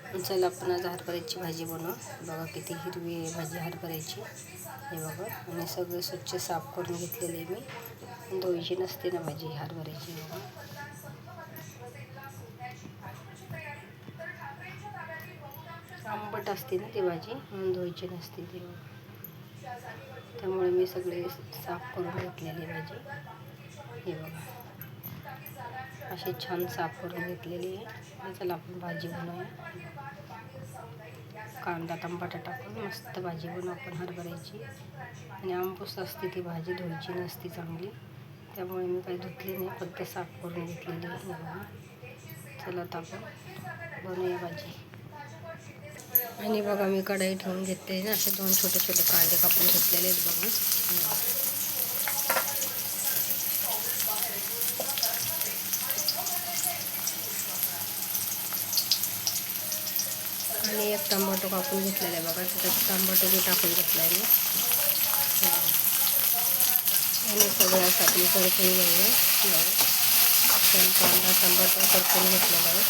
चला आपण आज हरभऱ्याची भाजी बनवू. बघा किती हिरवी आहे भाजी हरभऱ्याची. हे बघा, आणि सगळं स्वच्छ साफ करून घेतलेली आहे मी. धुवायची नसते ना भाजी हरभऱ्याची. बघा आंबट असते ना ती भाजी, म्हणून धुवायची नसते ती. त्यामुळे मी सगळे साफ करून घेतलेली भाजी. हे बघा अशी छान साफ करून घेतलेली आहे. चला आपण भाजी बनवूया. कांदा टमाटर टाकून मस्त भाजी बनवू आपण हरभऱ्याची. आणि आंबूस असते ती भाजी, धुवायची नसती चांगली. त्यामुळे मी काही धुतली नाही, फक्त साफ करून घेतलेली आहे. चला आता आपण बनवूया भाजी. आणि बघा मी कढई ठेवून घेतले ना, असे 2 छोटे छोटे कांदे कापून घेतलेले आहेत. बघा आणि एक टमाटो कापून घेतलेला आहे. बघा त्याच्यात टमाटो बी टाकून घेतला आहे मी. आणि सगळ्याच आपण परतून घेऊया. कांदा टमाटो परतून घेतलेला आहे.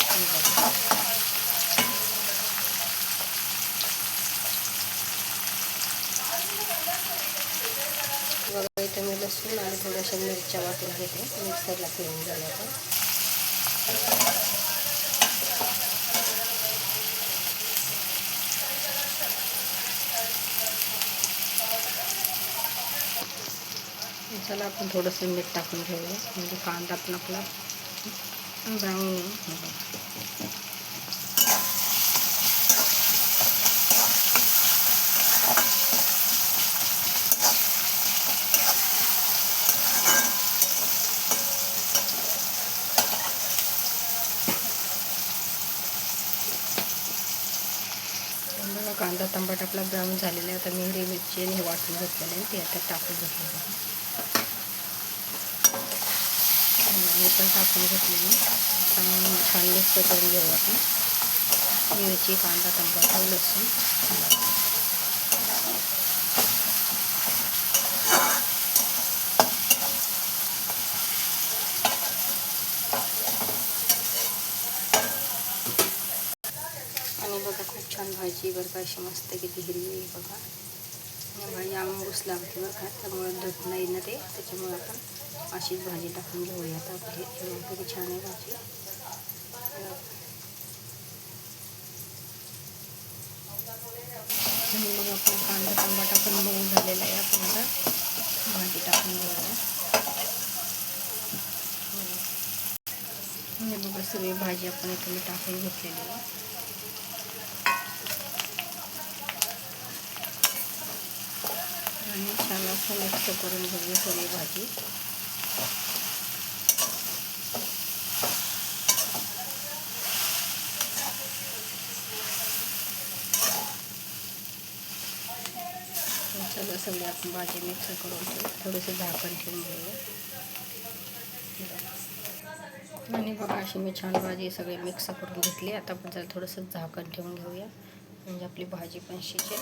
बघा इथे मी लसूण आणि थोड्याशा मिरच्या वाटून घेते, मिक्सरला फिरवून झाल्या. चला आपण थोडंसं मीठ टाकून घेऊया, म्हणजे कांदा पण आपला ब्राऊन आहे. बघा कांदा टमाटर आपला ब्राऊन झालेला आहे. आता मी हिरवी मिरची आणि हे वाटून घेतलेलं आहे, ते आता टाकून घेतलेलं आहे. हे पण टाकून घेतलेली छान मिक्स करून घेऊ आपण. मिरची कांदा टमाटर लसूण. आणि बघा खूप छान भाजी बरं का, अशी मस्त किती हिरवी आहे बघा. आणि भाजी आंबूस लागते बरं का, त्यामुळे धुत नाही ना ते, त्याच्यामुळे आपण अशीच भाजी टाकून घेऊया. आता आपली किती छान आहे भाजी. आणि मग आपण कांदा टमाटा पण मऊ झालेला आहे. आपण आता भाजी टाकून घेऊया. आणि बघा सगळी भाजी आपण इथे मी टाकून घेतलेली आहे. आणि छान असं मिक्स करून घेऊया सगळी भाजी. सगळं सगळी आपण भाजी मिक्स करून ठेवू. थोडंसं झाकण ठेवून घेऊया. आणि बघा अशी मी छान भाजी सगळी मिक्स करून घेतली. आता आपण जरा थोडंसं झाकण ठेवून घेऊया, म्हणजे आपली भाजी पण शिजेल.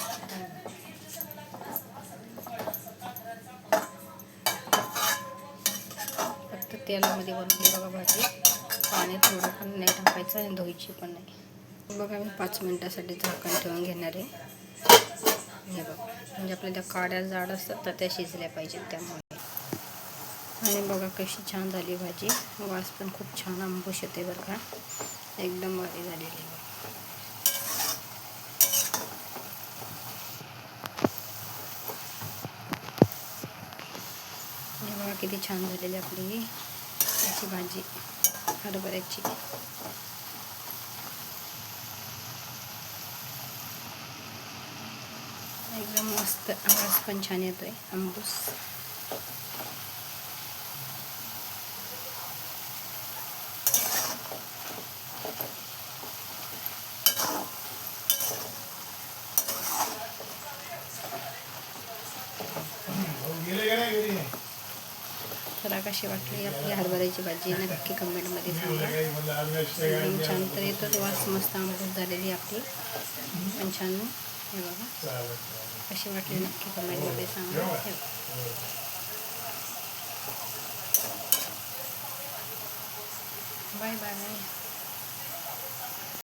फक्त तेलामध्ये बनवली बघा भाजी. पाणी थोडं पण नाही टाकायचं आणि धुवायची पण नाही. बघा मी 5 मिनटासाठी झाकण ठेवून घेणार आहे. हे बघा, म्हणजे आपल्या त्या काड्या जाड असतात तर त्या शिजल्या पाहिजेत त्यामुळे. आणि बघा कशी छान झाली भाजी. वास पण खूप छान आंबूस येते बरं का, एकदम भारी झालेली आहे. बघा किती छान झालेली आपली याची भाजी हरभऱ्याची. एकदम मस्त आवाज पण छान येतोय आंबूस. तर कशी वाटली आपली हरभऱ्याची भाजी नक्की कमेंटमध्ये सांगा. एकदम छान तर येतोच वास, मस्त आंबूस झालेली आपली पण छान. हे बघा कशी वाटली नक्की कमेंटमध्ये सांगा. Bye bye.